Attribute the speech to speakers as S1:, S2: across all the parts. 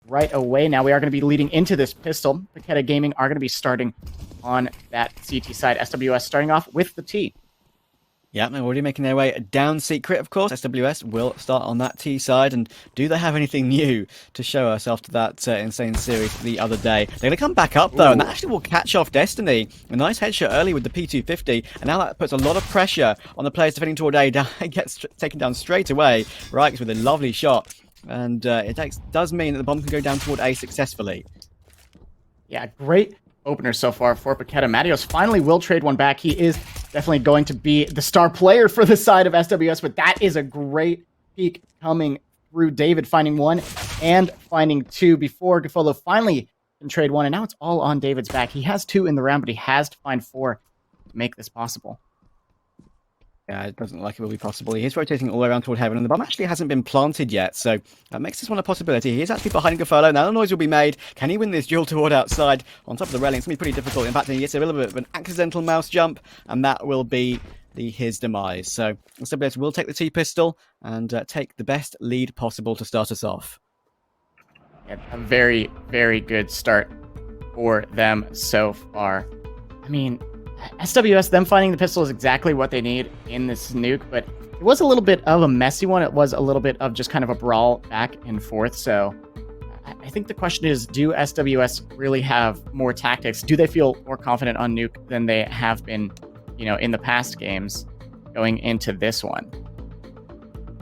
S1: right away. Now we are going to be leading into this pistol. Paquetá Gaming are going to be starting on that CT side. SWS starting off with the T.
S2: Yeah, they're already making their way down secret, of course. SWS will start on that T side, and do they have anything new to show us after that insane series the other day? They're going to come back up, though, and that actually will catch off Destiny. A nice headshot early with the P250, and now that puts a lot of pressure on the players defending toward A. It gets taken down straight away. Rikes with a lovely shot, and does mean that the bomb can go down toward A successfully.
S1: Yeah, great opener so far for Paquetá. Matios finally will trade one back. He is definitely going to be the star player for the side of SWS, but that is a great peek coming through. David finding one and finding two before Gafolo finally can trade one, and now it's all on David's back. He has two in the round, but he has to find four to make this possible.
S2: Yeah, it doesn't like it will be possible. He is rotating all the way around toward heaven, and the bomb actually hasn't been planted yet, so that makes this one a possibility. He is actually behind Gafolo. Now the noise will be made. Can he win this duel toward outside on top of the railing? It's going to be pretty difficult. In fact, he gets a little bit of an accidental mouse jump, and that will be his demise. So SWS will take the T-pistol and take the best lead possible to start us off.
S1: Yeah, a very, very good start for them so far. I mean, SWS, them finding the pistol is exactly what they need in this nuke, but it was a little bit of a messy one. It was a little bit of just kind of a brawl back and forth. So I think the question is, do SWS really have more tactics? Do they feel more confident on nuke than they have been, in the past games going into this one?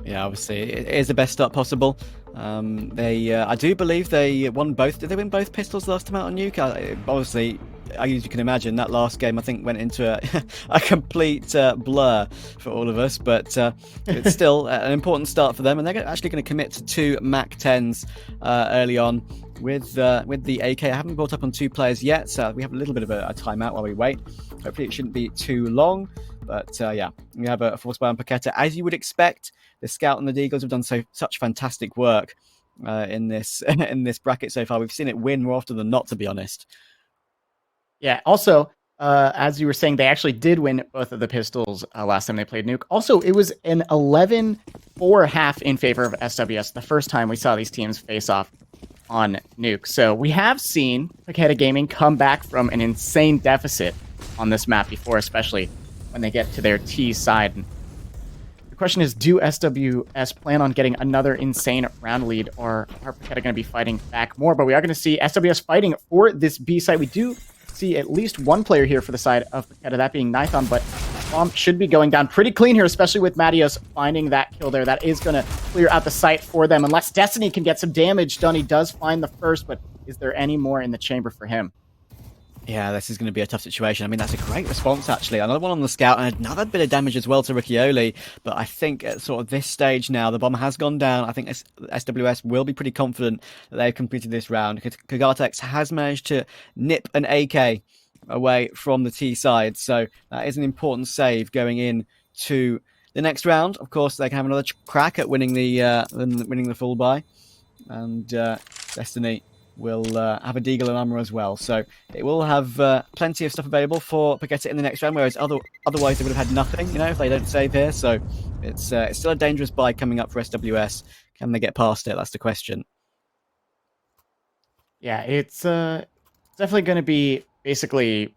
S2: Yeah, obviously, it is the best start possible. I do believe they won both. Did they win both pistols last time out on nuke? Obviously, as you can imagine, that last game I think went into a complete blur for all of us, but it's still an important start for them, and they're actually going to commit to two MAC 10s early on with the AK. I haven't brought up on two players yet, so we have a little bit of a timeout while we wait. Hopefully it shouldn't be too long, but yeah, we have a force buy on Paquetá. As you would expect, the Scout and the Deagles have done such fantastic work in this bracket so far. We've seen it win more often than not, to be honest.
S1: Yeah, also, as you were saying, they actually did win both of the pistols last time they played nuke. Also, it was an 11-4 half in favor of SWS, the first time we saw these teams face off on nuke. So we have seen Paquetá Gaming come back from an insane deficit on this map before, especially when they get to their T side. And the question is, do SWS plan on getting another insane round lead, or are Paquetá going to be fighting back more? But we are going to see SWS fighting for this B side. We do see at least one player here for the side of Paquetá, that being Nithon, but bomb should be going down pretty clean here, especially with Matios finding that kill there. That is going to clear out the site for them, unless Destiny can get some damage done. He does find the first, but is there any more in the chamber for him?
S2: Yeah, this is going to be a tough situation. I mean, that's a great response, actually. Another one on the Scout, and another bit of damage as well to Riccioli. But I think at sort of this stage now, the bomb has gone down. I think SWS will be pretty confident that they've completed this round. Kagatex has managed to nip an AK away from the T side. So that is an important save going in to the next round. Of course, they can have another crack at winning the full buy. And Destiny will have a Deagle and armor as well, so it will have plenty of stuff available for Paquetá in the next round, whereas otherwise they would have had nothing, if they don't save here. So it's still a dangerous buy coming up for SWS. Can they get past it? That's the question.
S1: Yeah, it's definitely going to be basically,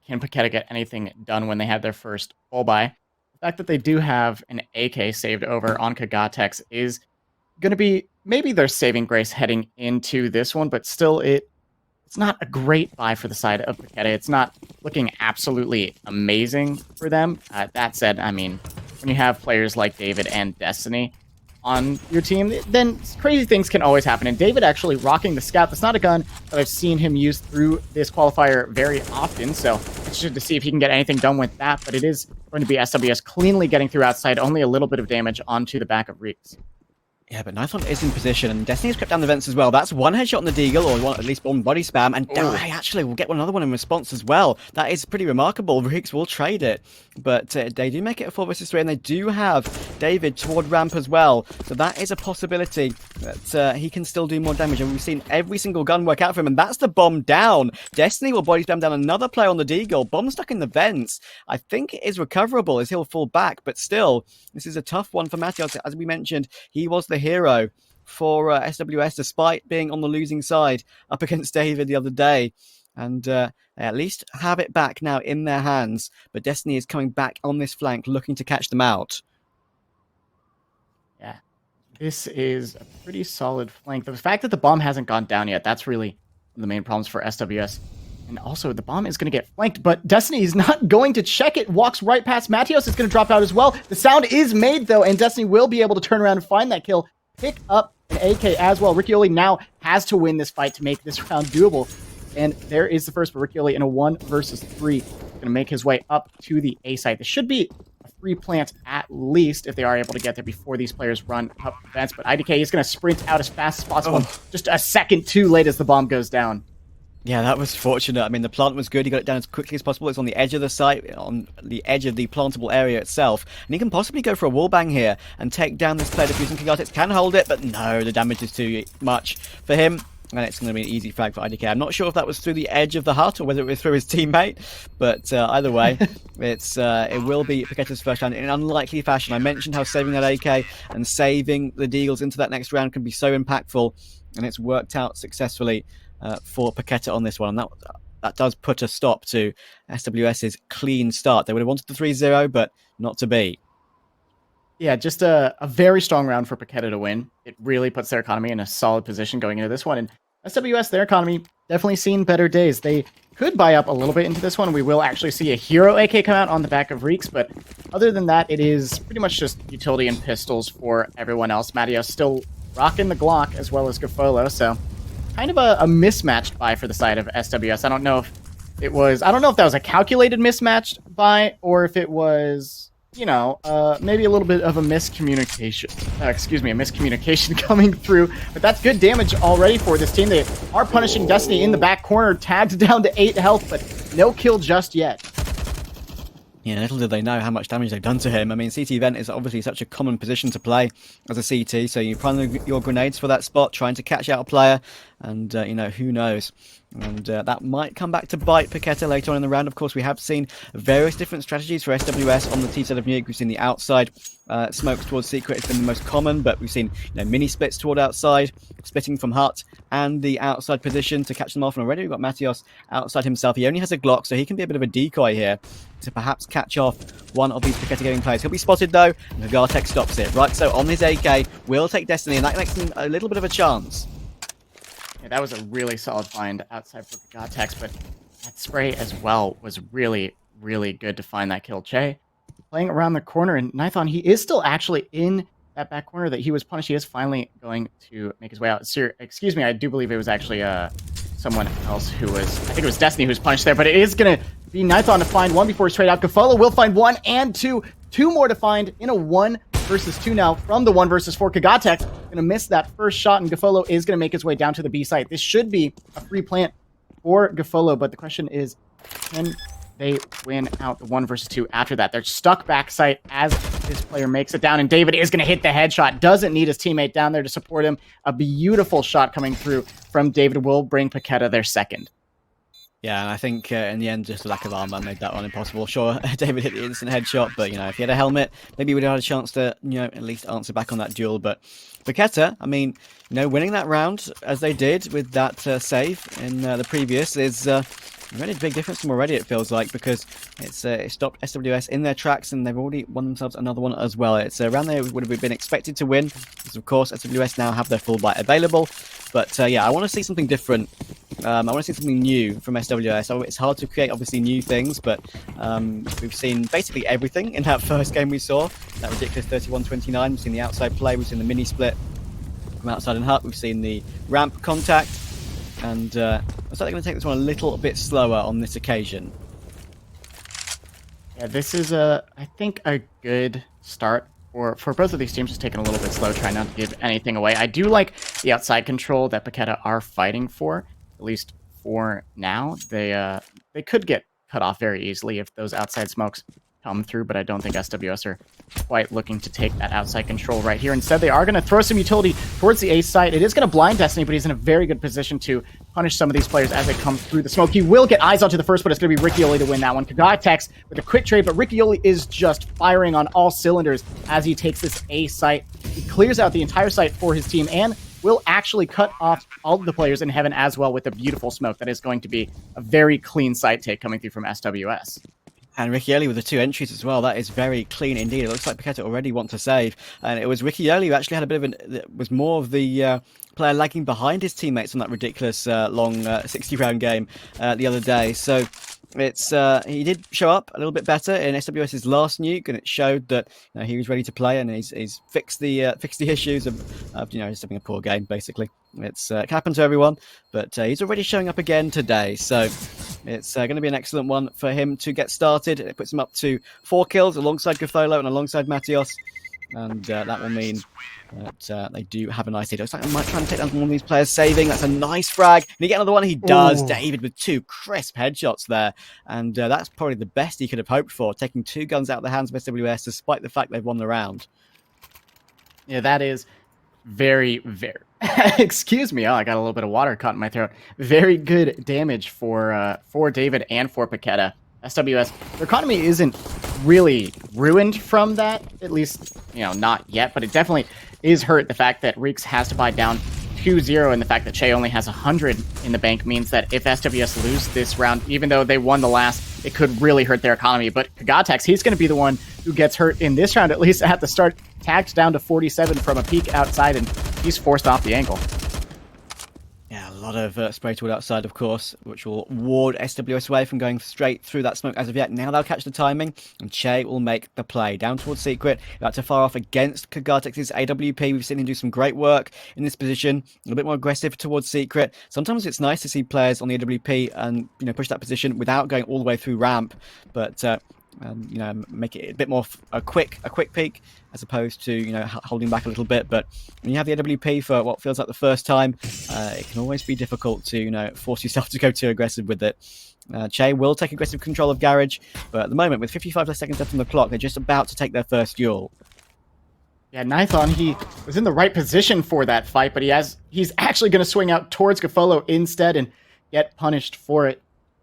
S1: can Paquetá get anything done when they have their first full buy? The fact that they do have an AK saved over on Kagatex is going to be maybe their saving grace heading into this one, but still it's not a great buy for the side of Paquetá. It's not looking absolutely amazing for them. That said, I mean, when you have players like David and Destiny on your team, then crazy things can always happen. And David actually rocking the Scout. That's not a gun that I've seen him use through this qualifier very often, so interested to see if he can get anything done with that, but it is going to be SWS cleanly getting through outside, only a little bit of damage onto the back of Reeks.
S2: Yeah, but Nithon is in position, and Destiny's crept down the vents as well. That's one headshot on the Deagle, or one, at least one body spam, and actually we'll get another one in response as well. That is pretty remarkable. Riggs will trade it, but they do make it a 4 versus 3, and they do have David toward ramp as well. So that is a possibility that he can still do more damage, and we've seen every single gun work out for him, and that's the bomb down. Destiny will body spam down another player on the Deagle. Bomb stuck in the vents. I think it is recoverable as he'll fall back, but still, this is a tough one for Matios. As we mentioned, he was the hero for SWS, despite being on the losing side up against David the other day. And they at least have it back now in their hands. But Destiny is coming back on this flank, looking to catch them out.
S1: Yeah, this is a pretty solid flank. The fact that the bomb hasn't gone down yet, that's really one of the main problems for SWS. And also, the bomb is going to get flanked, but Destiny is not going to check it. Walks right past Matios. It's going to drop out as well. The sound is made, though, and Destiny will be able to turn around and find that kill. Pick up an AK as well. Riccioli now has to win this fight to make this round doable. And there is the first, but Riccioli in a 1 versus 3. Going to make his way up to the A site. This should be a 3 plant at least if they are able to get there before these players run up fence. But IDK is going to sprint out as fast as possible. Just a second too late as the bomb goes down.
S2: Yeah, that was fortunate. I mean, the plant was good. He got it down as quickly as possible. It's on the edge of the site, on the edge of the plantable area itself. And he can possibly go for a wallbang here and take down this player defusing. Kigatix can hold it, but no, the damage is too much for him. And it's going to be an easy frag for IDK. I'm not sure if that was through the edge of the hut or whether it was through his teammate. But either way, it will be Paquetá's first round in an unlikely fashion. I mentioned how saving that AK and saving the Deagles into that next round can be so impactful. And it's worked out successfully for Paquetá on this one. And that does put a stop to SWS's clean start. They would have wanted the 3-0, but not to be.
S1: Yeah, just a very strong round for Paquetá to win. It really puts their economy in a solid position going into this one. And SWS, their economy, definitely seen better days. They could buy up a little bit into this one. We will actually see a hero AK come out on the back of Reeks, but other than that, it is pretty much just utility and pistols for everyone else. Matios still rocking the Glock as well as Gafolo, so kind of a mismatched buy for the side of SWS. I don't know if that was a calculated mismatched buy or if it was, you know, maybe a little bit of a miscommunication. A miscommunication coming through. But that's good damage already for this team. They are punishing Destiny in the back corner, tagged down to 8 health, but no kill just yet.
S2: Yeah, little did they know how much damage they've done to him. I mean, CT vent is obviously such a common position to play as a CT, so you prime your grenades for that spot, trying to catch out a player, and, you know, who knows. And that might come back to bite Paquetá later on in the round. Of course, we have seen various different strategies for SWS on the T side of Nuke. We've seen the outside smokes towards Secret has been the most common, but we've seen, you know, mini splits toward outside, splitting from hut, and the outside position to catch them off. And already we've got Matios outside himself. He only has a Glock, so he can be a bit of a decoy here to perhaps catch off one of these Paquetá gaming players. He'll be spotted though, and Gartek stops it. Right, so on his AK, will take Destiny, and that makes him a little bit of a chance.
S1: Yeah, that was a really solid find outside for Gatex, but that spray as well was really, really good to find that kill. Che playing around the corner, and Nithon, he is still actually in that back corner that he was punished. He is finally going to make his way out. Sir, excuse me, I do believe it was actually someone else who was, I think it was Destiny who was punished there, but it is going to be Nithon to find one before he's straight out. Gafolo will find 1 and 2. 2 more to find in a 1 versus 2 now from the 1 versus 4. Kagatex going to miss that first shot, and Gafolo is going to make his way down to the B site. This should be a free plant for Gafolo, but the question is, can they win out the 1 versus 2 after that? They're stuck backside as this player makes it down, and David is going to hit the headshot. Doesn't need his teammate down there to support him. A beautiful shot coming through from David will bring Paquetá their second.
S2: Yeah, and I think in the end, just the lack of armor made that one impossible. Sure, David hit the instant headshot, but, you know, if he had a helmet, maybe he would have had a chance to, you know, at least answer back on that duel. But Paquetá, I mean, you know, winning that round as they did with that save in the previous is really a big difference from already, it feels like, because it stopped SWS in their tracks, and they've already won themselves another one as well. It's around there would have been expected to win, because of course SWS now have their full bite available. But yeah, I want to see something different. I want to see something new from SWS. So it's hard to create, obviously, new things, but we've seen basically everything in that first game we saw. That ridiculous 31-29. We've seen the outside play. We've seen the mini split from outside and hut. We've seen the ramp contact. And looks like they're going to take this one a little bit slower on this occasion.
S1: Yeah, this is, I think, a good start for both of these teams. Just taking a little bit slow, trying not to give anything away. I do like the outside control that Paquetá are fighting for, at least for now. They could get cut off very easily if those outside smokes come through, but I don't think SWS are quite looking to take that outside control right here. Instead, they are going to throw some utility towards the A site. It is going to blind Destiny, but he's in a very good position to punish some of these players as they come through the smoke. He will get eyes onto the first, but it's going to be Riccioli to win that one. Kagatex with a quick trade, but Riccioli is just firing on all cylinders as he takes this A site. He clears out the entire site for his team, and will actually cut off all of the players in heaven as well with a beautiful smoke that is going to be a very clean side take coming through from SWS.
S2: And Riccioli with the 2 entries as well. That is very clean indeed. It looks like Paquetá already want to save. And it was Riccioli who actually had a bit of was more of the player lagging behind his teammates on that ridiculous long 60-round game the other day. So it's he did show up a little bit better in SWS's last nuke, and it showed that he was ready to play, and he's fixed the issues of just having a poor game. Basically, it can happen to everyone, but he's already showing up again today. So it's going to be an excellent one for him to get started. It puts him up to 4 kills alongside Gotholo and alongside Matios, and that will mean that they do have a nice lead. Looks like I might try and take down one of these players saving. That's a nice frag. And you get another one. He does. Ooh. David with 2 crisp headshots there. And that's probably the best he could have hoped for, taking 2 guns out of the hands of SWS despite the fact they've won the round.
S1: Yeah, that is very, very... Excuse me. Oh, I got a little bit of water caught in my throat. Very good damage for David and for Paquetá. SWS, their economy isn't really ruined from that, at least, not yet, but it definitely is hurt. The fact that Reeks has to buy down 2-0 and the fact that Che only has 100 in the bank means that if SWS lose this round, even though they won the last, it could really hurt their economy. But Kagatex, he's going to be the one who gets hurt in this round, at least at the start, tagged down to 47 from a peek outside, and he's forced off the angle.
S2: Yeah, a lot of spray towards outside, of course, which will ward SWS away from going straight through that smoke as of yet. Now they'll catch the timing, and Che will make the play. Down towards Secret, about to fire off against Kagatex's AWP. We've seen him do some great work in this position, a little bit more aggressive towards Secret. Sometimes it's nice to see players on the AWP and push that position without going all the way through ramp, but make it a bit more a quick peek as opposed to holding back a little bit. But when you have the AWP for what feels like the first time, it can always be difficult to force yourself to go too aggressive with it. Che will take aggressive control of Garage, but at the moment, with 55 less seconds left on the clock, they're just about to take their first duel.
S1: Yeah, Nithon, he was in the right position for that fight, but he's actually going to swing out towards Gotholo instead and get punished for it.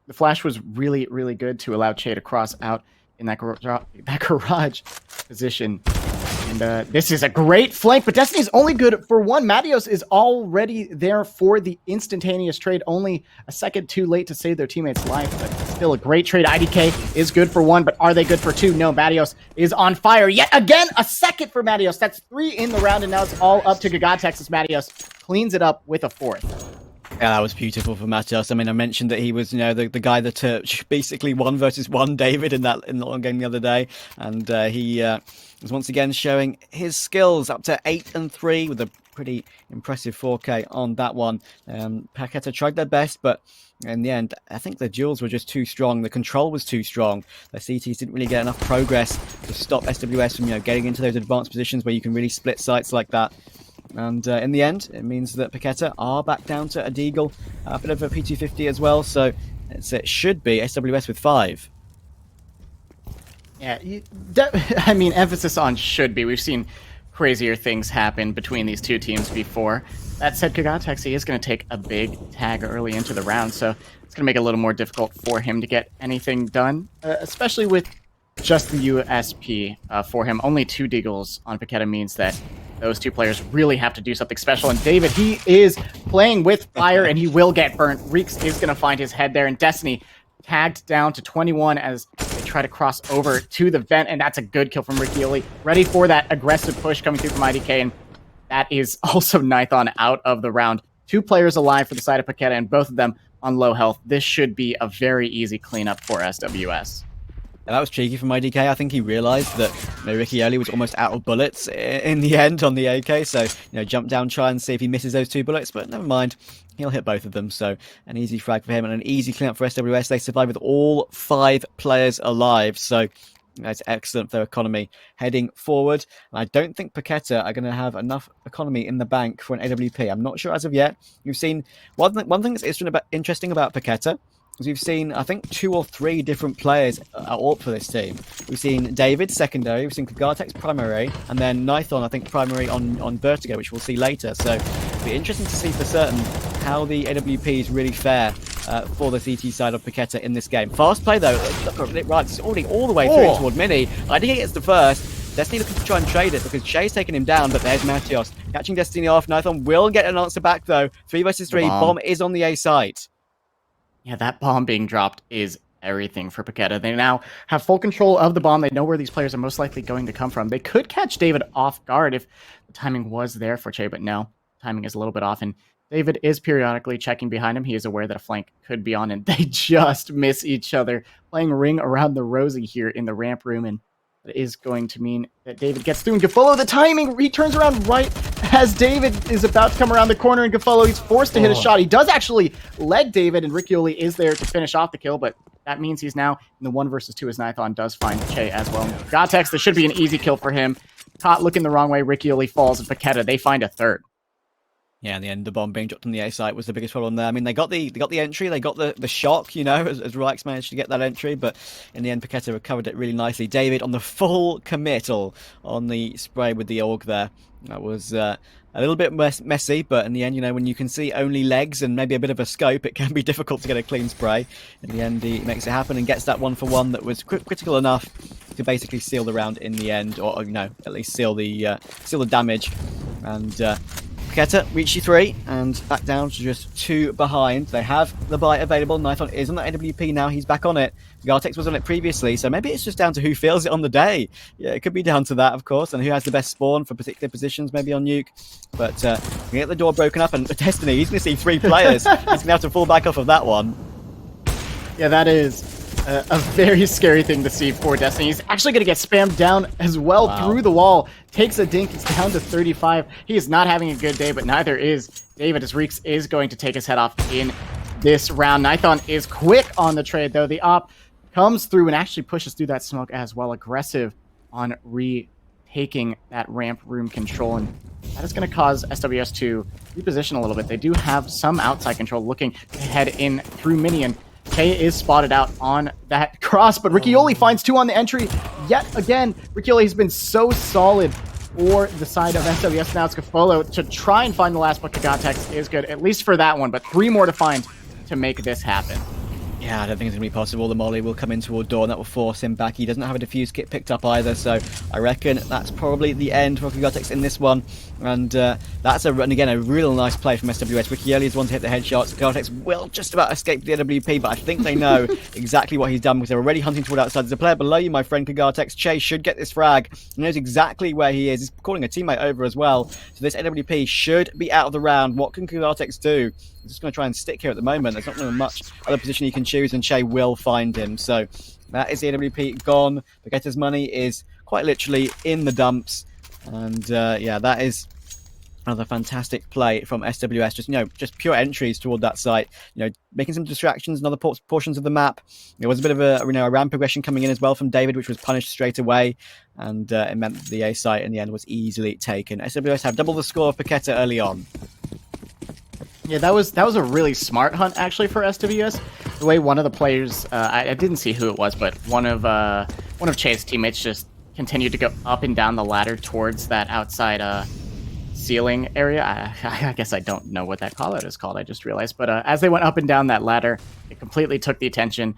S1: The flash was really, really good to allow Che to cross out in that garage position. And this is a great flank, but Destiny's only good for 1. Matios is already there for the instantaneous trade, only a second too late to save their teammate's life, but still a great trade. IDK is good for 1, but are they good for 2? No, Matios is on fire yet again. A second for Matios. That's 3 in the round, and now it's all up to Gagatex. Matios cleans it up with a 4th.
S2: Yeah, that was beautiful for Matios. I mean, I mentioned that he was, the guy that basically 1 versus 1 David in the long game the other day, and he was once again showing his skills, up to 8-3 with a pretty impressive 4K on that one. Paquetá tried their best, but in the end, I think the duels were just too strong. The control was too strong. The CTs didn't really get enough progress to stop SWS from getting into those advanced positions where you can really split sites like that. And in the end, it means that Paquetá are back down to a Deagle, a bit of a P250 as well. So it should be SWS with 5.
S1: Yeah, I mean, emphasis on should be. We've seen crazier things happen between these two teams before. That said, Kagatex is going to take a big tag early into the round, so it's going to make it a little more difficult for him to get anything done, especially with just the USP for him. Only 2 Deagles on Paquetá means that those 2 players really have to do something special. And David, he is playing with fire, and he will get burnt. Reeks is going to find his head there, and Destiny tagged down to 21 as they try to cross over to the vent, and that's a good kill from Riccioli. Ready for that aggressive push coming through from IDK, and that is also Nithon out of the round. 2 players alive for the side of Paquetá, and both of them on low health. This should be a very easy cleanup for SWS.
S2: Yeah, that was cheeky from IDK. I think he realised that Riccioli was almost out of bullets in the end on the AK, so jump down, try and see if he misses those 2 bullets, but never mind. He'll hit both of them, so an easy frag for him and an easy cleanup for SWS. They survive with all 5 players alive, so that's excellent for their economy heading forward. And I don't think Paquetá are going to have enough economy in the bank for an AWP. I'm not sure as of yet. You've seen one thing that's interesting about Paquetá is we've seen, I think, 2 or 3 different players at AWP for this team. We've seen David secondary, we've seen Kagatex primary, and then Nithon, I think, primary on Vertigo, which we'll see later. So it'll be interesting to see for certain how the AWPs really fare for the CT side of Paquetá in this game. Fast play though, right, it's already all the way through toward Mini. I think he gets the first. Destiny looking to try and trade it because Shay's taking him down, but there's Matios catching Destiny off. Nithon will get an answer back though. 3 versus 3. Bomb is on the A site.
S1: Yeah, that bomb being dropped is everything for Paquetá. They now have full control of the bomb. They know where these players are most likely going to come from. They could catch David off guard if the timing was there for Che, but no, timing is a little bit off. And David is periodically checking behind him. He is aware that a flank could be on, and they just miss each other, playing ring around the rosy here in the ramp room. And that is going to mean that David gets through, and Gafolo, the timing, he turns around right as David is about to come around the corner, and Gafolo, he's forced to hit a shot. He does actually leg David, and Riccioli is there to finish off the kill, but that means he's now in the 1 versus 2 as Nithon does find Che as well. Gotex, this should be an easy kill for him. Caught looking the wrong way, Riccioli falls, and Paquetá, they find a third.
S2: Yeah, in the end, the bomb being dropped on the A site was the biggest problem there. I mean, they got the entry, they got the shock, you know, as Rykes managed to get that entry, but in the end, Paquetá recovered it really nicely. David on the full committal on the spray with the AUG there. That was a little bit messy, but in the end, you know, when you can see only legs and maybe a bit of a scope, it can be difficult to get a clean spray. In the end, he makes it happen and gets that 1-for-1 that was critical enough to basically seal the round in the end, or you know, at least seal the damage. And Paquetá reach G3 and back down to just 2 behind. They have the bite available. Nithon is on the AWP now. He's back on it. Gartex was on it previously, so maybe it's just down to who feels it on the day. Yeah, it could be down to that, of course, and who has the best spawn for particular positions, maybe on Nuke. But we get the door broken up, and Destiny, he's going to see 3 players. He's going to have to fall back off of that one.
S1: Yeah, that is a very scary thing to see for Destiny. He's actually going to get spammed down as well through the wall. Takes a dink. It's down to 35. He is not having a good day, but neither is David, as Reeks is going to take his head off in this round. Nithon is quick on the trade, though. The op comes through and actually pushes through that smoke as well. Aggressive on retaking that ramp room control, and that is going to cause SWS to reposition a little bit. They do have some outside control, looking to head in through Minion. Kay is spotted out on that cross, but Riccioli finds 2 on the entry. Yet again, Riccioli has been so solid for the side of SWS. Now it's Gafolo to try and find the last, but Gotex is good, at least for that one, but 3 more to find to make this happen.
S2: Yeah, I don't think it's going to be possible. The molly will come into a door and that will force him back. He doesn't have a defuse kit picked up either, so I reckon that's probably the end for Gotex in this one. And that's again a real nice play from SWS. Riccioli is one to hit the headshots. Gotex will just about escape the AWP, but I think they know exactly what he's done because they're already hunting toward outside. There's a player below you, my friend Gotex. Chase should get this frag. He knows exactly where he is. He's calling a teammate over as well. So this AWP should be out of the round. What can Gotex do? He's just going to try and stick here at the moment. There's not really much other position he can choose, and Che will find him. So that is the AWP gone. Paquetá's money is quite literally in the dumps. And yeah, that is another fantastic play from SWS. Just, you know, just pure entries toward that site. You know, making some distractions in other portions of the map. There was a bit of a, you know, a ramp progression coming in as well from David, which was punished straight away. And it meant that the A site in the end was easily taken. SWS have double the score of Paquetá early on.
S1: Yeah, that was a really smart hunt actually for SWS. The way one of the players, I didn't see who it was, but one of Che's teammates just continued to go up and down the ladder towards that outside ceiling area. I guess I don't know what that call out is called. I just realized. But as they went up and down that ladder, it completely took the attention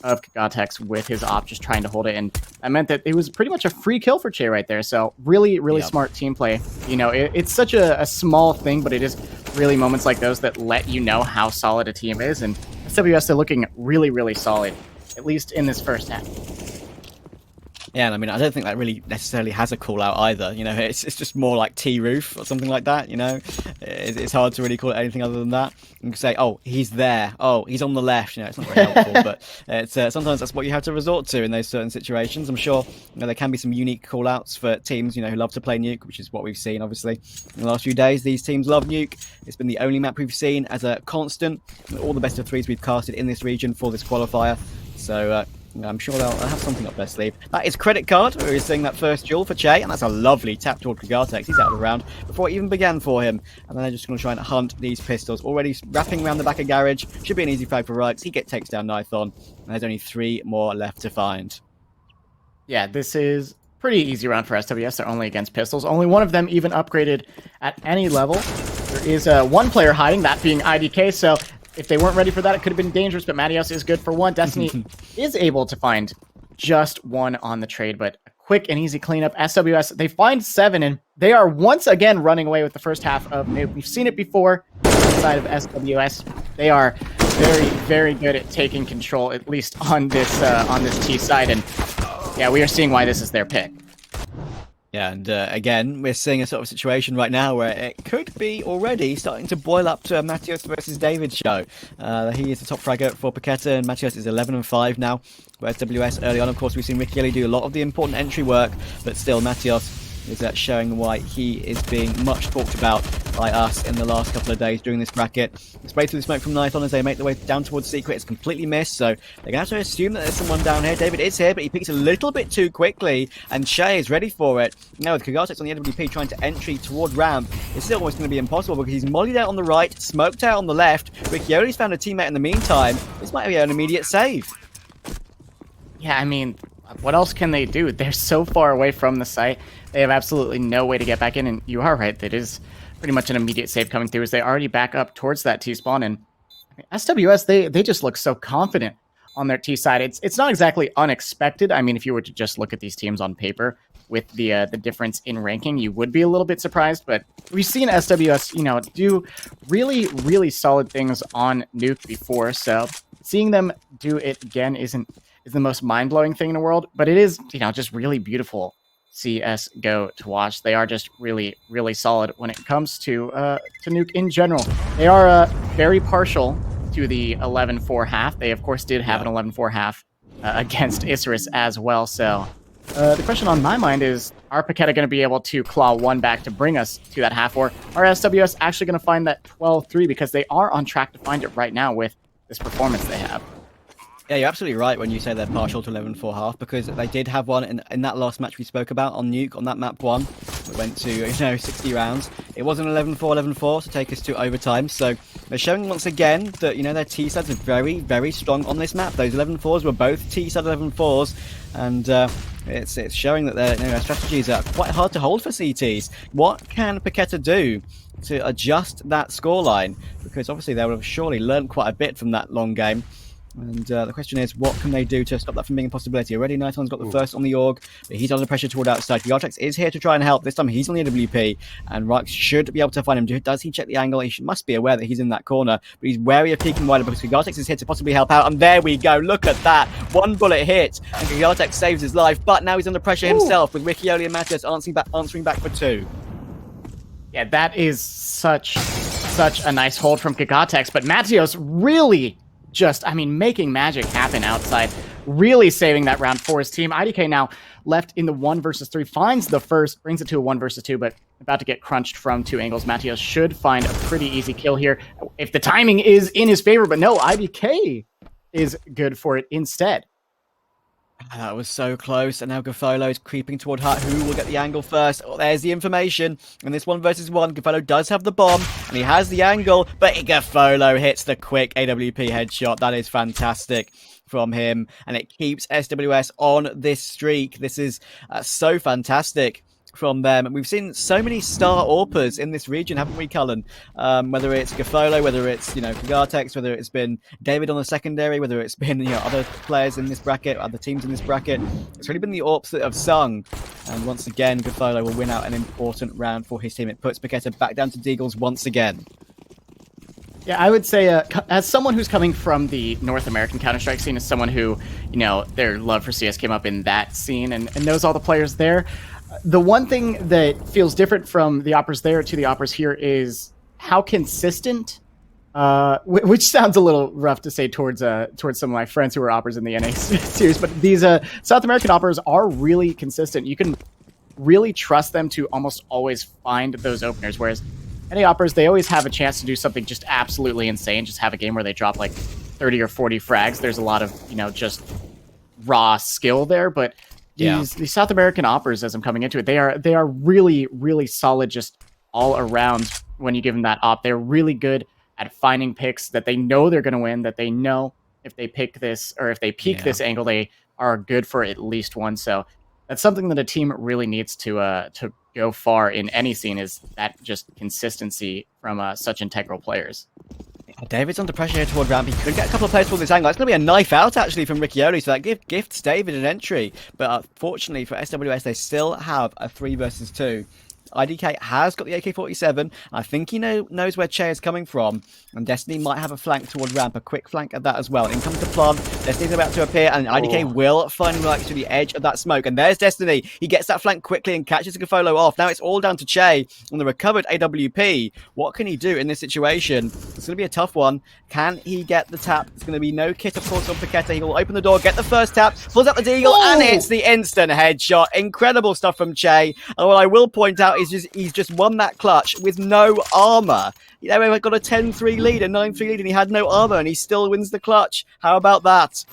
S1: of Gotex with his op just trying to hold it, and that meant that it was pretty much a free kill for Che right there. So really smart team play. You know, it's such a small thing, but it is really moments like those that let you know how solid a team is, and SWS are looking really solid, at least in this first half.
S2: Yeah, and I mean, I don't think that really necessarily has a call out either. You know, it's just more like T-roof or something like that, you know. It's hard to really call it anything other than that. You can say, oh, he's there. Oh, he's on the left. You know, it's not very helpful, but it's sometimes that's what you have to resort to in those certain situations. I'm sure, you know, there can be some unique call outs for teams, you know, who love to play Nuke, which is what we've seen, obviously, in the last few days. These teams love Nuke. It's been the only map we've seen as a constant. All the best of threes we've casted in this region for this qualifier. So, I'm sure they'll have something up their sleeve. That is Credit Card, who is seeing that first duel for Che, and that's a lovely tap toward Gotex. He's out of the round before it even began for him. And then they're just going to try and hunt these pistols. Already wrapping around the back of Garage. Should be an easy frag for Rykes. He takes down Nithon, and there's only 3 more left to find.
S1: Yeah, this is pretty easy round for SWS. They're only against pistols. Only one of them even upgraded at any level. There is one player hiding, that being IDK, so if they weren't ready for that, it could have been dangerous, but Matios is good for 1. Destiny is able to find just 1 on the trade, but a quick and easy cleanup. SWS, they find 7, and they are once again running away with the first half of Nuke. We've seen it before on the side of SWS. They are very, very good at taking control, at least on this T side, and yeah, we are seeing why this is their pick.
S2: Yeah, and again, we're seeing a sort of situation right now where it could be already starting to boil up to a Matheus versus David show. He is the top fragger for Paquetá, and Matheus is 11-5 now. Whereas SWS early on, of course, we've seen Ricky do a lot of the important entry work, but still Matheus is showing why he is being much talked about by us in the last couple of days during this bracket. Spray through the smoke from Nighthon as they make their way down towards Secret. It's completely missed, so they're going to have to assume that there's someone down here. David is here, but he peeks a little bit too quickly, and Shay is ready for it. Now with Kagatex on the NWP trying to entry toward ramp, it's still almost going to be impossible because he's mollied out on the right, smoked out on the left. Riccioli's found a teammate in the meantime. This might be an immediate save.
S1: Yeah, I mean, what else can they do? They're so far away from the site. They have absolutely no way to get back in, and you are right. That is pretty much an immediate save coming through as they already back up towards that T-spawn. And I mean, SWS, they just look so confident on their T side. It's not exactly unexpected. I mean, if you were to just look at these teams on paper with the difference in ranking, you would be a little bit surprised. But we've seen SWS, do really, really solid things on Nuke before. So seeing them do it again is the most mind-blowing thing in the world, but it is, just really beautiful CSGO to watch. They are just really, really solid when it comes to Nuke in general. They are very partial to the 11-4 half. They, of course, did have an 11-4 half against Isurus as well. So the question on my mind is, are Paquetá going to be able to claw one back to bring us to that half, or are SWS actually going to find that 12-3? Because they are on track to find it right now with this performance they have.
S2: Yeah, you're absolutely right when you say they're partial to 11-4 half, because they did have one in that last match we spoke about on Nuke, on that map 1. It went to, 60 rounds. It was an 11-4, 11-4 to take us to overtime. So they're showing once again that, their T-sides are very, very strong on this map. Those 11-4s were both T-side 11-4s. And it's showing that their strategies are quite hard to hold for CTs. What can Paquetá do to adjust that scoreline? Because obviously they would have surely learned quite a bit from that long game. And the question is, what can they do to stop that from being a possibility? Already, Nighthon's got the first on the AUG, but he's under pressure toward outside. Gigatex is here to try and help. This time he's on the AWP, and Rux should be able to find him. Does he check the angle? He must be aware that he's in that corner, but he's wary of peeking wider because Gigatex is here to possibly help out. And there we go. Look at that. One bullet hit, and Gigatex saves his life, but now he's under pressure himself with Riccioli and Matheus answering back for 2.
S1: Yeah, that is such a nice hold from Gigatex, but Matheus really making magic happen outside, really saving that round for his team. IDK now left in the 1 versus 3, finds the first, brings it to a 1 versus 2, but about to get crunched from 2 angles. Matheus should find a pretty easy kill here if the timing is in his favor, but no, IDK is good for it instead.
S2: That was so close, and now Gafolo is creeping toward Hut. Who will get the angle first? Oh, there's the information. In this 1 versus 1, Gafolo does have the bomb, and he has the angle, but Gafolo hits the quick AWP headshot. That is fantastic from him, and it keeps SWS on this streak. This is so fantastic from them. And we've seen so many star AWPers in this region, haven't we, Cullen? Whether it's Gafolo, whether it's, Kagatex, whether it's been David on the secondary, whether it's been, other players in this bracket, other teams in this bracket. It's really been the AWPs that have sung. And once again, Gafolo will win out an important round for his team. It puts Paquetá back down to Deagles once again.
S1: Yeah, I would say, as someone who's coming from the North American Counter-Strike scene, as someone who, their love for CS came up in that scene and knows all the players there, the one thing that feels different from the operas there to the operas here is how consistent, which sounds a little rough to say towards some of my friends who are operas in the NA series, but these South American operas are really consistent. You can really trust them to almost always find those openers, whereas NA operas, they always have a chance to do something just absolutely insane, just have a game where they drop like 30 or 40 frags. There's a lot of, just raw skill there, but these South American operas, as I'm coming into it, they are really, really solid just all around when you give them that op. They're really good at finding picks that they know they're going to win, that they know if they pick this or if they peek this angle, they are good for at least one. So that's something that a team really needs to go far in any scene, is that just consistency from such integral players.
S2: David's under pressure here toward ramp. He could get a couple of players toward this angle. It's going to be a knife out actually from Riccioli, so that gifts David an entry. But fortunately for SWS, they still have a 3 versus 2. IDK has got the AK-47. I think he knows where Che is coming from, and Destiny might have a flank toward ramp, a quick flank at that as well. In comes the plant. Destiny's about to appear, and IDK will finally like to the edge of that smoke. And there's Destiny. He gets that flank quickly and catches Gafolo off. Now it's all down to Che on the recovered AWP. What can he do in this situation? It's going to be a tough one. Can he get the tap? It's going to be no kit, of course, on Paquetá. He will open the door, get the first tap, pulls out the deagle, and hits the instant headshot. Incredible stuff from Che. And what I will point out is he's just won that clutch with no armor. You know, we got a 10-3 lead, a 9-3 lead, and he had no armor, and he still wins the clutch. How about that?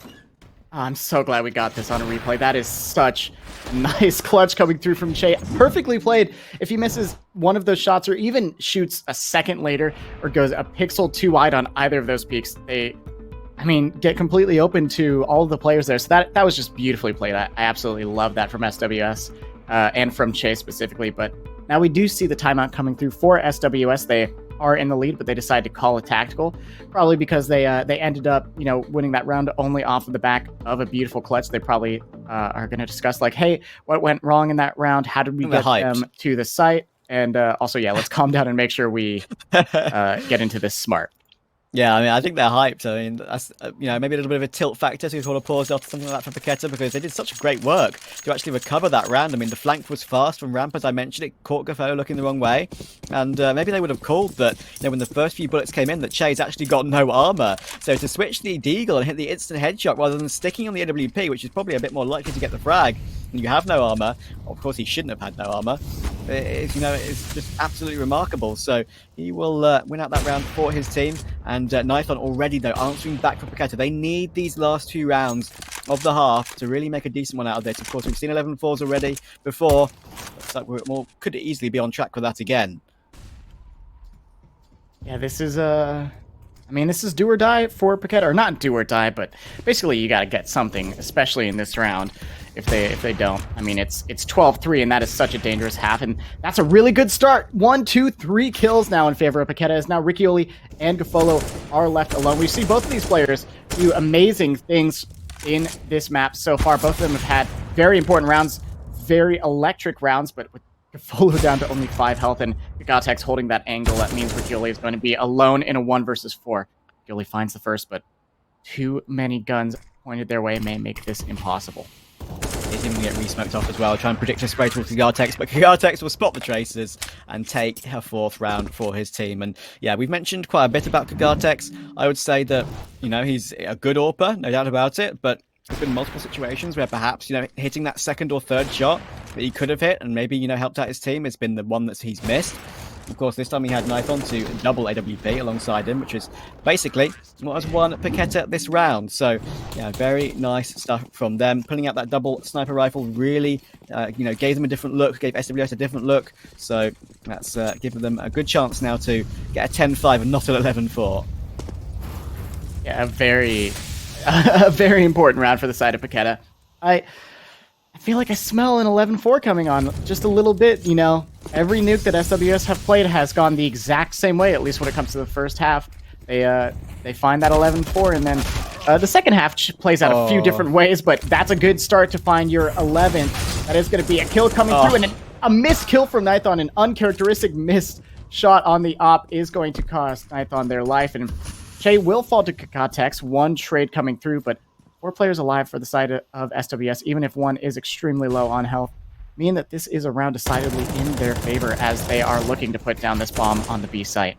S1: I'm so glad we got this on a replay. That is such a nice clutch coming through from Che. Perfectly played. If he misses one of those shots or even shoots a second later or goes a pixel too wide on either of those peaks, they, get completely open to all of the players there. So that was just beautifully played. I absolutely love that from SWS and from Che specifically. But now we do see the timeout coming through for SWS. They are in the lead, but they decide to call a tactical, probably because they ended up, winning that round only off of the back of a beautiful clutch. They probably are going to discuss like, hey, what went wrong in that round? How did we get them to the site? And also, let's calm down and make sure we get into this smart.
S2: Yeah, I think they're hyped. That's maybe a little bit of a tilt factor, so you sort of paused after something like that for Paquetá, because they did such great work to actually recover that round. The flank was fast from ramp, as I mentioned. It caught Gafolo looking the wrong way, and maybe they would have called that, when the first few bullets came in, that Che's actually got no armor. So to switch the deagle and hit the instant headshot rather than sticking on the AWP, which is probably a bit more likely to get the frag, and you have no armor. Of course, he shouldn't have had no armor. It's just absolutely remarkable. So he will win out that round for his team. And Nithon already, though, answering back for Paquetá. They need these last 2 rounds of the half to really make a decent one out of this. Of course, we've seen 11-4s already before. Looks like we could easily be on track for that again.
S1: Yeah, this is this is do or die for Paquetá, or not do or die, but basically you got to get something, especially in this round. If they don't, it's 12-3, and that is such a dangerous half, and that's a really good start. 1, 2, 3 kills now in favor of Paquetá, as now Riccioli and Gafolo are left alone. We see both of these players do amazing things in this map so far. Both of them have had very important rounds, very electric rounds, but with Gafolo down to only 5 health, and Gatex holding that angle, that means Riccioli is going to be alone in a 1 versus 4. Riccioli finds the first, but too many guns pointed their way may make this impossible.
S2: He's even going to get re-smoked off as well, try and predict a spray towards Gatex, but Gatex will spot the traces and take her 4th round for his team. And yeah, we've mentioned quite a bit about Gatex. I would say that, he's a good AWPer, no doubt about it, but there's been multiple situations where perhaps, hitting that 2nd or 3rd shot that he could have hit and maybe, helped out his team has been the one that he's missed. Of course, this time he had Nithon to double AWP alongside him, which is basically what has won Paquetá this round. So, yeah, very nice stuff from them. Pulling out that double sniper rifle really, gave them a different look, gave SWS a different look. So that's given them a good chance now to get a 10-5 and not an 11-4.
S1: Yeah, a very important round for the side of Paquetá. I feel like I smell an 11-4 coming on just a little bit, Every nuke that SWS have played has gone the exact same way, at least when it comes to the first half. They find that 11-4, and then the second half plays out a few different ways, but that's a good start to find your 11th. That is going to be a kill coming through, and a missed kill from Nithon, an uncharacteristic missed shot on the op is going to cost Nithon their life, and Che will fall to Gatex. 1 trade coming through, but 4 players alive for the side of SWS, even if 1 is extremely low on health, meaning that this is a round decidedly in their favor as they are looking to put down this bomb on the B site.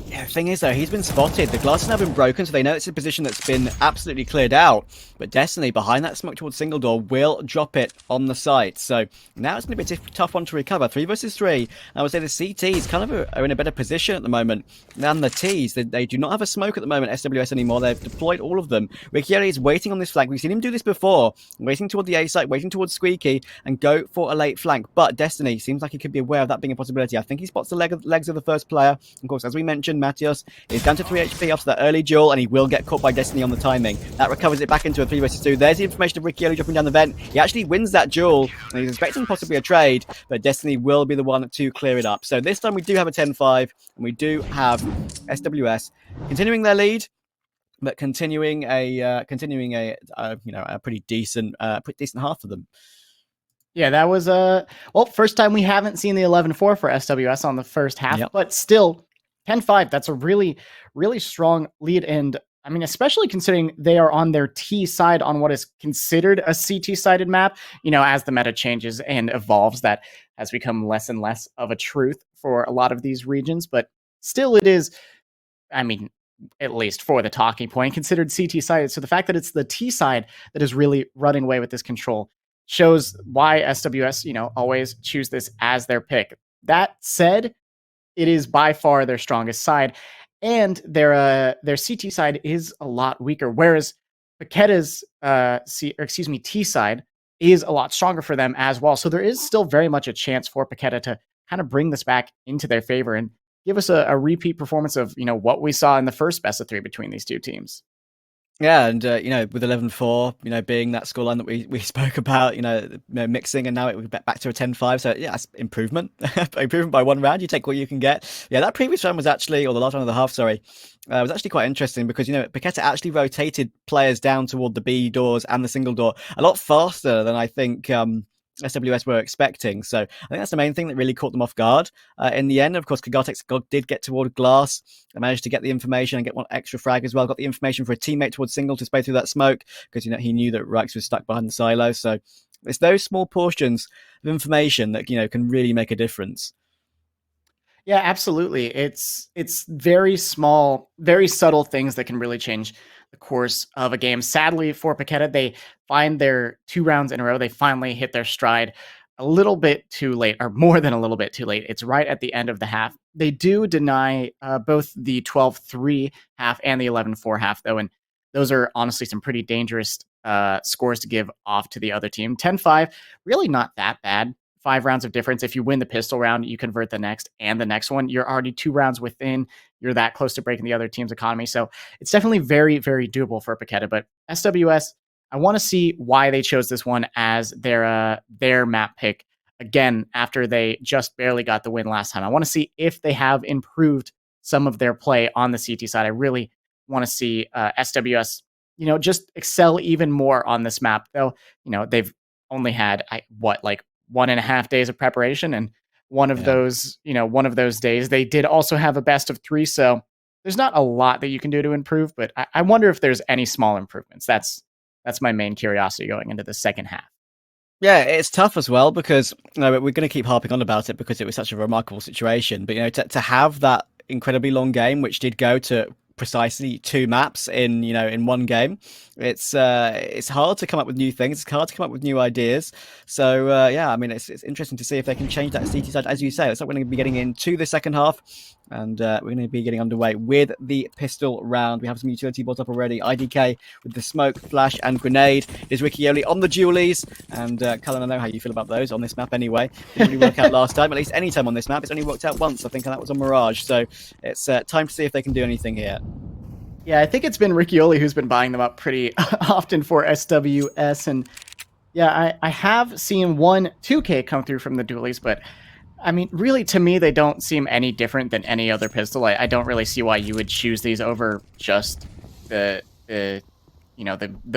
S2: Yeah, the thing is, though, he's been spotted. The glass has now been broken, so they know it's a position that's been absolutely cleared out. But Destiny, behind that smoke towards single door, will drop it on the site. So now it's going to be a tough one to recover. 3 versus 3. I would say the CTs kind of are in a better position at the moment than the Ts. They do not have a smoke at the moment, SWS, anymore. They've deployed all of them. Riccioli is waiting on this flank. We've seen him do this before. Waiting toward the A site, waiting towards Squeaky, and go for a late flank. But Destiny seems like he could be aware of that being a possibility. I think he spots the legs of the first player. Of course, as we mentioned, Matios. He's down to 3 HP after that early duel, and he will get caught by Destiny on the timing. That recovers it back into a 3 versus 2. There's the information of Riccioli dropping down the vent. He actually wins that duel, and he's expecting possibly a trade, but Destiny will be the one to clear it up. So this time we do have a 10-5, and we do have SWS continuing their lead, but continuing a pretty decent half for them.
S1: Yeah, that was first time we haven't seen the 11-4 for SWS on the first half,
S2: Yep.
S1: but still 10-5. That's a really, really strong lead. And I mean, especially considering they are on their T side on what is considered a CT-sided map, as the meta changes and evolves, that has become less and less of a truth for a lot of these regions. But still, it is, I mean, at least for the talking point, considered CT-sided. So the fact that it's the T side that is really running away with this control shows why SWS, always choose this as their pick. That said, it is by far their strongest side, and their CT side is a lot weaker, whereas Paqueta's T side is a lot stronger for them as well. So there is still very much a chance for Paqueta to kind of bring this back into their favor and give us a repeat performance of what we saw in the first best of 3 between these two teams.
S2: Yeah, and with 11-4, being that scoreline that we spoke about, mixing, and now we're back to a 10-5. So yeah, that's improvement. Improvement by 1 round. You take what you can get. Yeah, that previous round was actually, or the last round of the half, sorry, was actually quite interesting because Paqueta actually rotated players down toward the B doors and the single door a lot faster than I think SWS were expecting. So I think that's the main thing that really caught them off guard. In the end, of course, Kagatex did get toward glass. I managed to get the information and get 1 extra frag as well. Got the information for a teammate towards single to spray through that smoke because he knew that Rykes was stuck behind the silo. So it's those small portions of information that can really make a difference.
S1: Yeah, absolutely. It's very small, very subtle things that can really change the course of a game. Sadly for Paqueta, they find their 2 rounds in a row. They finally hit their stride a little bit too late, or more than a little bit too late. It's right at the end of the half. They do deny both the 12-3 half and the 11-4 half, though, and those are honestly some pretty dangerous scores to give off to the other team. 10-5, really not that bad. 5 rounds of difference. If you win the pistol round, you convert the next and the next one. You're already 2 rounds within. You're that close to breaking the other team's economy. So it's definitely very, very doable for Paqueta. But SWS, I want to see why they chose this one as their map pick again after they just barely got the win last time. I want to see if they have improved some of their play on the CT side. I really want to see SWS, just excel even more on this map. Though, they've only had 1.5 days of preparation, and one of those days they did also have a best of 3. So there's not a lot that you can do to improve, but I wonder if there's any small improvements. That's my main curiosity going into the second half.
S2: Yeah, it's tough as well because we're going to keep harping on about it because it was such a remarkable situation. But to have that incredibly long game, which did go to precisely 2 maps in one game, it's hard to come up with new things. It's hard to come up with new ideas. So it's interesting to see if they can change that CT side. As you say, it's not going to be getting into the second half, and we're going to be getting underway with the pistol round. We have some utility boards up already. IDK with the smoke, flash, and grenade. Is Riccioli on the dualies? And Cullen, I know how you feel about those on this map anyway. Didn't really work out last time, at least any time on this map. It's only worked out once, I think, and that was on Mirage. So it's time to see if they can do anything here.
S1: Yeah, I think it's been Riccioli who's been buying them up pretty often for SWS. And yeah, I have seen 2K come through from the dualies, but I mean, really, to me, they don't seem any different than any other pistol. I don't really see why you would choose these over just the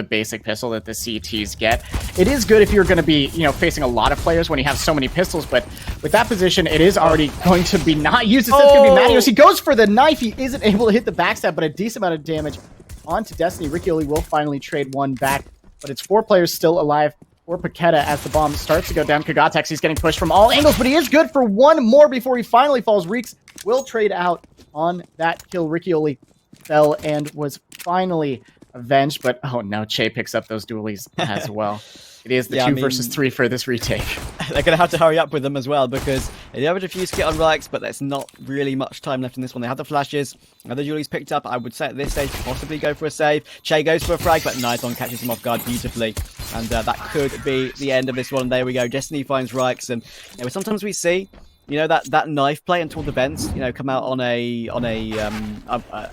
S1: basic pistol that the CTs get. It is good if you're going to be, facing a lot of players when you have so many pistols, but with that position, it is already going to be not used. It's going to be Matios. He goes for the knife. He isn't able to hit the backstab, but a decent amount of damage onto Destiny. Riccioli will finally trade 1 back, but it's 4 players still alive for Paqueta as the bomb starts to go down. Kagatex, he's getting pushed from all angles, but he is good for 1 more before he finally falls. Reeks will trade out on that kill. Riccioli fell and was finally avenged, but oh no, Che picks up those dualies as well. It is the 2 versus 3 for this retake.
S2: They're going to have to hurry up with them as well because they have a defuse kit on Rykes, but there's not really much time left in this one. They have the flashes. Another dualies picked up. I would say at this stage, possibly go for a save. Che goes for a frag, but Nithon catches him off guard beautifully. And that could be the end of this one. There we go. Destiny finds Rykes. And sometimes we see You know, that knife play and toward the vents, you know, come out on a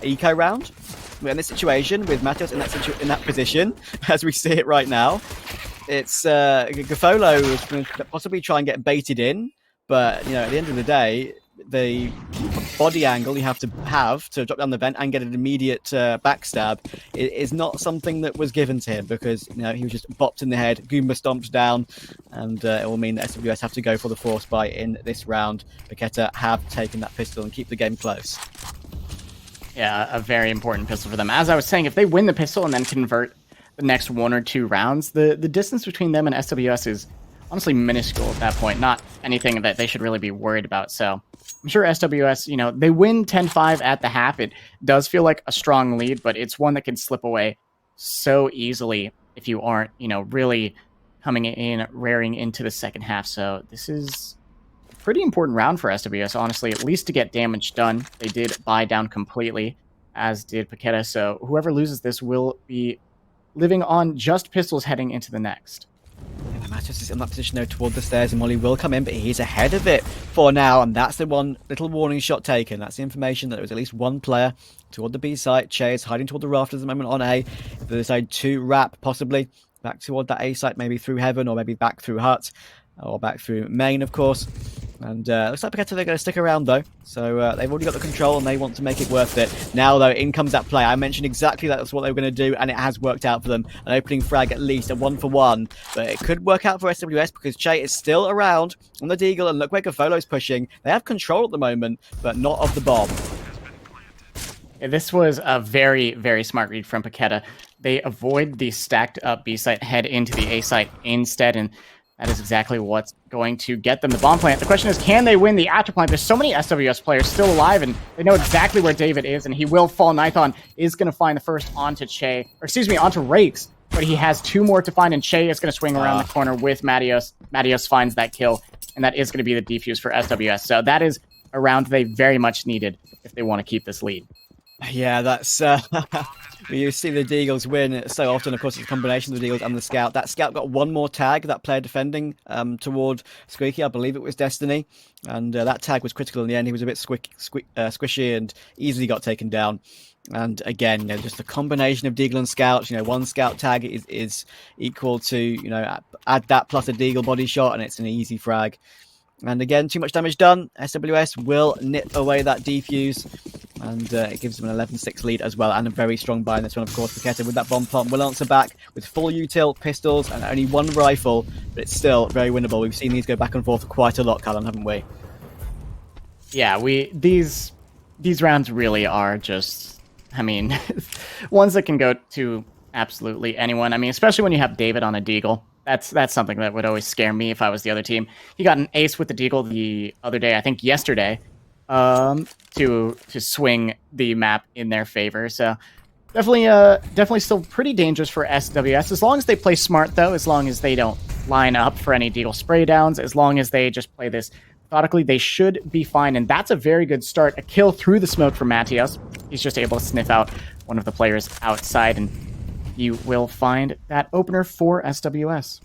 S2: eco round. We're in this situation with Matheus in that position, as we see it right now. It's Gafolo is going to possibly try and get baited in, but you know, at the end of the day, the body angle you have to drop down the vent and get an immediate backstab is not something that was given to him, because you know, he was just bopped in the head, Goomba stomps down, and it will mean that SWS have to go for the force buy in this round. Paquetá have taken that pistol and keep the game close.
S1: Yeah, a very important pistol for them. As I was saying, if they win the pistol and then convert the next 1 or 2 rounds, the distance between them and SWS is honestly minuscule at that point. Not anything that they should really be worried about. So I'm sure SWS, you know, they win 10-5 at the half. It does feel like a strong lead, but it's one that can slip away so easily if you aren't, you know, really coming in, raring into the second half. So this is a pretty important round for SWS, honestly, at least to get damage done. They did buy down completely, as did Paquetá. So whoever loses this will be living on just pistols heading into the next.
S2: Yeah, Matheus is in that position now toward the stairs, and Molly will come in, but he's ahead of it for now, and that's the one little warning shot taken. That's the information that there was at least one player toward the B site. Che is hiding toward the rafters at the moment on A. They decide to wrap, possibly back toward that A site, maybe through Heaven, or maybe back through Hut, or back through Main, of course. And looks like Paquetá, they're going to stick around, though. So they've already got the control, and they want to make it worth it. Now, though, in comes that play. I mentioned exactly that's what they were going to do, and it has worked out for them. An opening frag, at least, a 1-for-1. But it could work out for SWS, because Che is still around on the Deagle, and look where Gafolo's pushing. They have control at the moment, but not of the bomb.
S1: Yeah, this was a very, very smart read from Paquetá. They avoid the stacked up B site, head into the A site instead, and that is exactly what's going to get them the bomb plant. The question is, can they win the after plant? There's so many SWS players still alive, and they know exactly where David is, and he will fall. Nithon is going to find the first onto Che, or excuse me, onto Rakes, but he has 2 more to find, and Che is going to swing around the corner with Matheus. Matheus finds that kill, and that is going to be the defuse for SWS. So that is a round they very much needed if they want to keep this lead.
S2: Yeah, that's... You see the Deagles win so often. Of course, it's a combination of the Deagles and the Scout. That Scout got 1 more tag, that player defending toward Squeaky. I believe it was Destiny. And that tag was critical in the end. He was a bit squishy and easily got taken down. And again, you know, just a combination of Deagle and Scouts. You know, 1 Scout tag is equal to, you know, add that plus a Deagle body shot, and it's an easy frag. And again, too much damage done. SWS will nip away that defuse. And it gives them an 11-6 lead as well, and a very strong buy in this one, of course. Paquetá with that bomb plant will answer back with full util, pistols, and only 1 rifle, but it's still very winnable. We've seen these go back and forth quite a lot, Callum, haven't we?
S1: Yeah, these rounds really are just, I mean, ones that can go to absolutely anyone. I mean, especially when you have David on a Deagle. That's something that would always scare me if I was the other team. He got an ace with the Deagle the other day, I think yesterday, to swing the map in their favor. So definitely still pretty dangerous for SWS, as long as they play smart, though, as long as they don't line up for any Deagle spray downs, as long as they just play this methodically, they should be fine. And that's a very good start. A kill through the smoke for Matheus. He's just able to sniff out one of the players outside, and you will find that opener for SWS.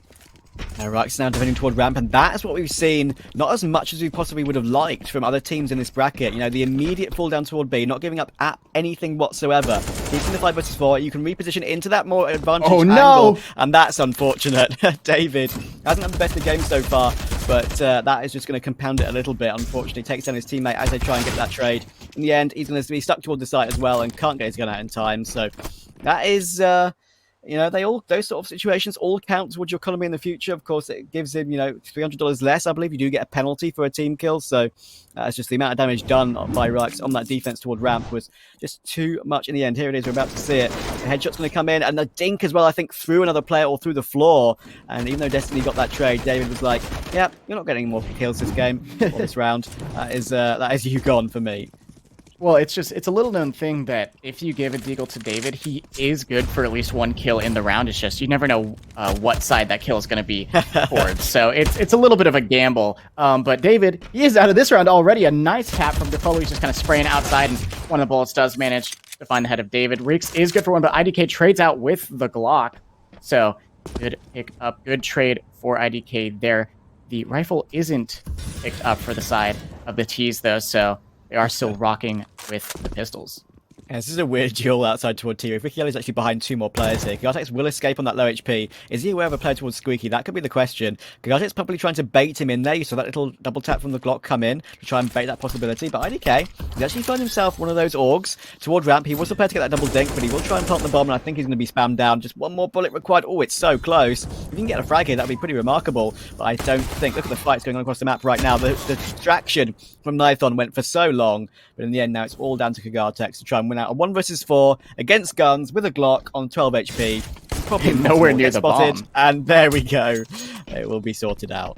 S2: Right, so now defending toward ramp, and that is what we've seen, not as much as we possibly would have liked from other teams in this bracket. You know, the immediate fall down toward B, not giving up at anything whatsoever. Keeping the 5 versus 4, you can reposition into that more advantage angle, and that's unfortunate. David hasn't had the best of the game so far, but that is just going to compound it a little bit, unfortunately. Takes down his teammate as they try and get that trade. In the end, he's going to be stuck toward the site as well and can't get his gun out in time, so that is... you know, those sort of situations all count towards your economy in the future. Of course, it gives him, you know, $300 less. I believe you do get a penalty for a team kill. So it's just the amount of damage done by Rux on that defense toward ramp was just too much in the end. Here it is. We're about to see it. The headshot's going to come in, and the dink as well, I think, through another player or through the floor. And even though Destiny got that trade, David was like, yeah, you're not getting any more kills this game or this round. That is you gone for me.
S1: Well, it's a little known thing that if you give a Deagle to David, he is good for at least 1 kill in the round. It's just you never know what side that kill is going to be towards. So it's a little bit of a gamble. But David, he is out of this round already. A nice tap from Gafolo. He's just kind of spraying outside, and one of the bullets does manage to find the head of David. Reeks is good for 1, but IDK trades out with the Glock. So good pick up, good trade for IDK there. the rifle isn't picked up for the side of the T's, though, so they are still rocking with the pistols.
S2: Yeah, this is a weird duel outside toward T. If Ricky is actually behind 2 more players here, Gigantex will escape on that low HP. Is he aware of a player towards Squeaky? That could be the question. Gigantex probably trying to bait him in there. You saw that little double tap from the Glock come in to try and bait that possibility. But IDK, he's actually found himself one of those augs toward ramp. He was prepared to get that double dink, but he will try and plant the bomb, and I think he's going to be spammed down. Just one more bullet required. Oh, it's so close. If you can get a frag here, that would be pretty remarkable. But I don't think... Look at the fights going on across the map right now. The distraction from Knighton went for so long. But in the end, now it's all down to Gigantex to try and win out a 1 versus 4 against guns with a Glock on 12 HP. Probably
S1: nowhere near the bomb.
S2: And there we go. It will be sorted out.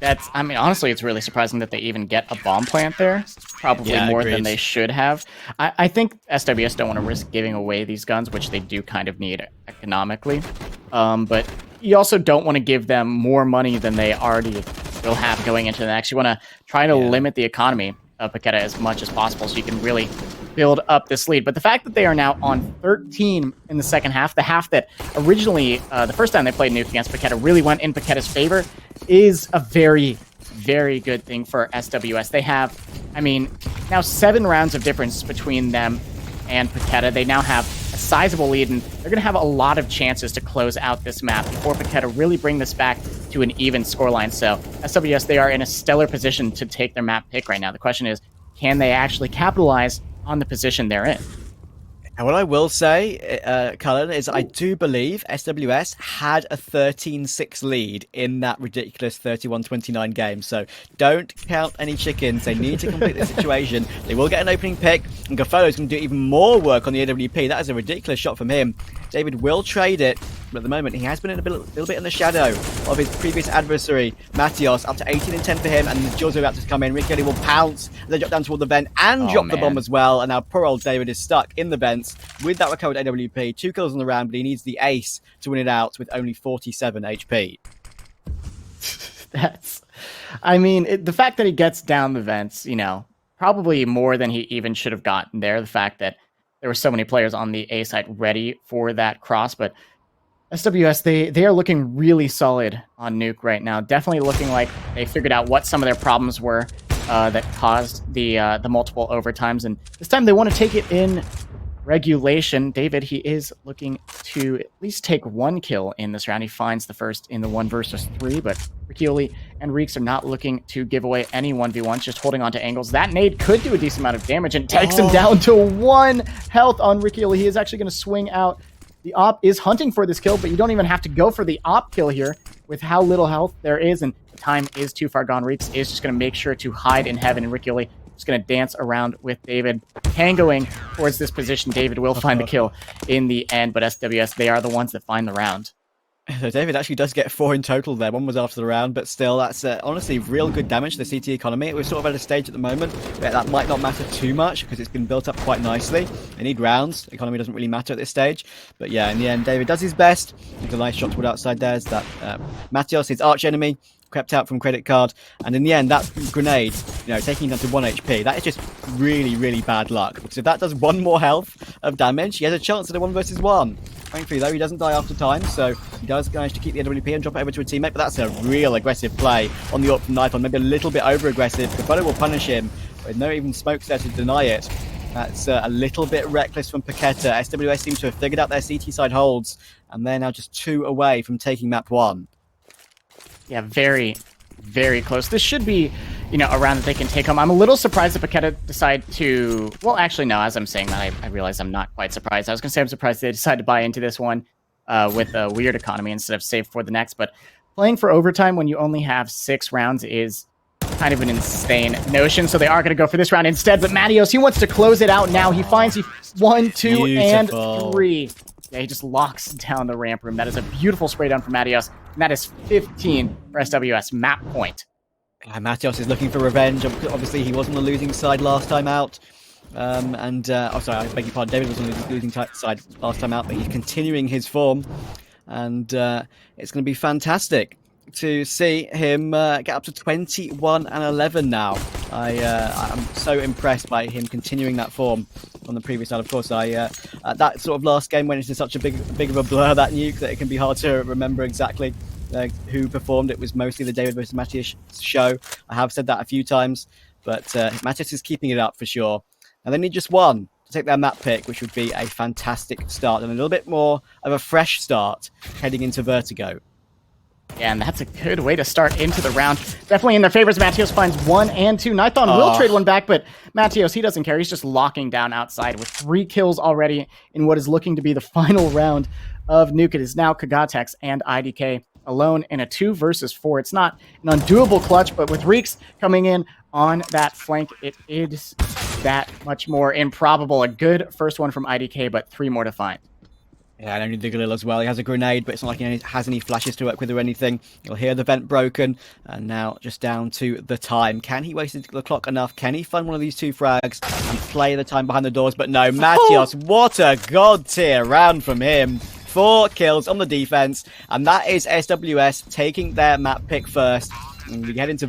S1: I mean, honestly, it's really surprising that they even get a bomb plant there. Probably more than they should have. I think SWS don't want to risk giving away these guns, which they do kind of need economically. But you also don't want to give them more money than they already will have going into the next. You want to try to limit the economy of Paquetá as much as possible so you can really build up this lead. But the fact that they are now on 13 in the second half, the half that originally, the first time they played Nuke against Paquetá really went in Paquetá's favor, is a very, very good thing for SWS. They have, I mean, now 7 rounds of difference between them and Paquetá. They now have a sizable lead, and they're going to have a lot of chances to close out this map before Paquetá really bring this back to an even scoreline. So SWS, they are in a stellar position to take their map pick right now. The question is, can they actually capitalize on the position they're in?
S2: And what I will say, Cullen, is I do believe SWS had a 13-6 lead in that ridiculous 31-29 game. So don't count any chickens. They need to complete the situation. They will get an opening pick, and Gaffolo's going to do even more work on the AWP. That is a ridiculous shot from him. David will trade it, but at the moment he has been in a little bit in the shadow of his previous adversary, Matios. Up to 18 and 10 for him, and the Jaws are about to come in. Ricky will pounce, and then drop down toward the vent and drop the bomb as well. And now poor old David is stuck in the vents with that recovered AWP. 2 kills on the round, but he needs the ace to win it out with only 47 HP.
S1: I mean, the fact that he gets down the vents, you know, probably more than he even should have gotten there. The fact that there were so many players on the A side ready for that cross, but SWS, they are looking really solid on Nuke right now. Definitely looking like they figured out what some of their problems were that caused the multiple overtimes, and this time they want to take it in regulation. David, he is looking to at least take 1 kill in this round. He finds the first in the 1 versus 3, but Riccioli and Reeks are not looking to give away any 1v1s, just holding on to angles. That nade could do a decent amount of damage and takes him down to 1 health on Riccioli. He is actually going to swing out. The op is hunting for this kill, but you don't even have to go for the op kill here with how little health there is, and the time is too far gone. Reeks is just going to make sure to hide in heaven, and Riccioli just going to dance around with David, tangoing towards this position. David will find the kill in the end, but SWS, they are the ones that find the round.
S2: So David actually does get 4 in total there. 1 was after the round, but still, that's honestly real good damage to the CT economy. We're sort of at a stage at the moment where that might not matter too much because it's been built up quite nicely. They need rounds. The economy doesn't really matter at this stage. But yeah, in the end, David does his best. It's a nice shot toward outside there. Is that Matios, his arch enemy, crept out from credit card, and in the end that grenade, you know, taking him down to 1 HP, that is just really, really bad luck, because if that does 1 more health of damage, he has a chance at a 1 versus 1. Thankfully though, he doesn't die after time, so he does manage to keep the AWP and drop it over to a teammate, but that's a real aggressive play on the AWP from Knighton, maybe a little bit over aggressive. Gaffolo will punish him with no even smokes there to deny it. That's a little bit reckless from Paquetá. SWS seems to have figured out their CT side holds, and they're now just 2 away from taking map 1.
S1: Yeah, very, very close. This should be, you know, a round that they can take home. I'm a little surprised that Paquetá decide to... Well, actually, no, as I'm saying that, I realize I'm not quite surprised. I was going to say I'm surprised they decided to buy into this one with a weird economy instead of save for the next. But playing for overtime when you only have 6 rounds is kind of an insane notion. So they are going to go for this round instead. But Matios, he wants to close it out now. He finds 1, 2, and 3. Yeah, he just locks down the ramp room. That is a beautiful spray down from Matios. And that is 15 for SWS. Map point.
S2: Matios is looking for revenge. Obviously, he was on the losing side last time out. Oh, sorry, I beg your pardon. David was on the losing side last time out, but he's continuing his form. And it's going to be fantastic to see him get up to 21 and 11 now. I'm so impressed by him continuing that form on the previous side. Of course, that sort of last game went into such a big of a blur, that Nuke, that it can be hard to remember exactly who performed. It was mostly the David versus Matthias show. I have said that a few times, but Matthias is keeping it up for sure. And they need just one to take their map pick, which would be a fantastic start and a little bit more of a fresh start heading into Vertigo.
S1: Yeah, and that's a good way to start into the round. Definitely in their favors. Matios finds 1 and 2. Nithon will trade one back, but Matios, he doesn't care. He's just locking down outside with 3 kills already in what is looking to be the final round of Nuke. It is now Kagatex and IDK alone in a 2 versus 4. It's not an undoable clutch, but with Reeks coming in on that flank, it is that much more improbable. A good first one from IDK, but 3 more to find.
S2: Yeah, and only the Galil as well. He has a grenade, but it's not like he has any flashes to work with or anything. You'll hear the vent broken, and now just down to the time. Can he waste the clock enough? Can he fund one of these 2 frags and play the time behind the doors? But no, Matios, what a god tier round from him. 4 kills on the defense, and that is SWS taking their map pick first. And we get into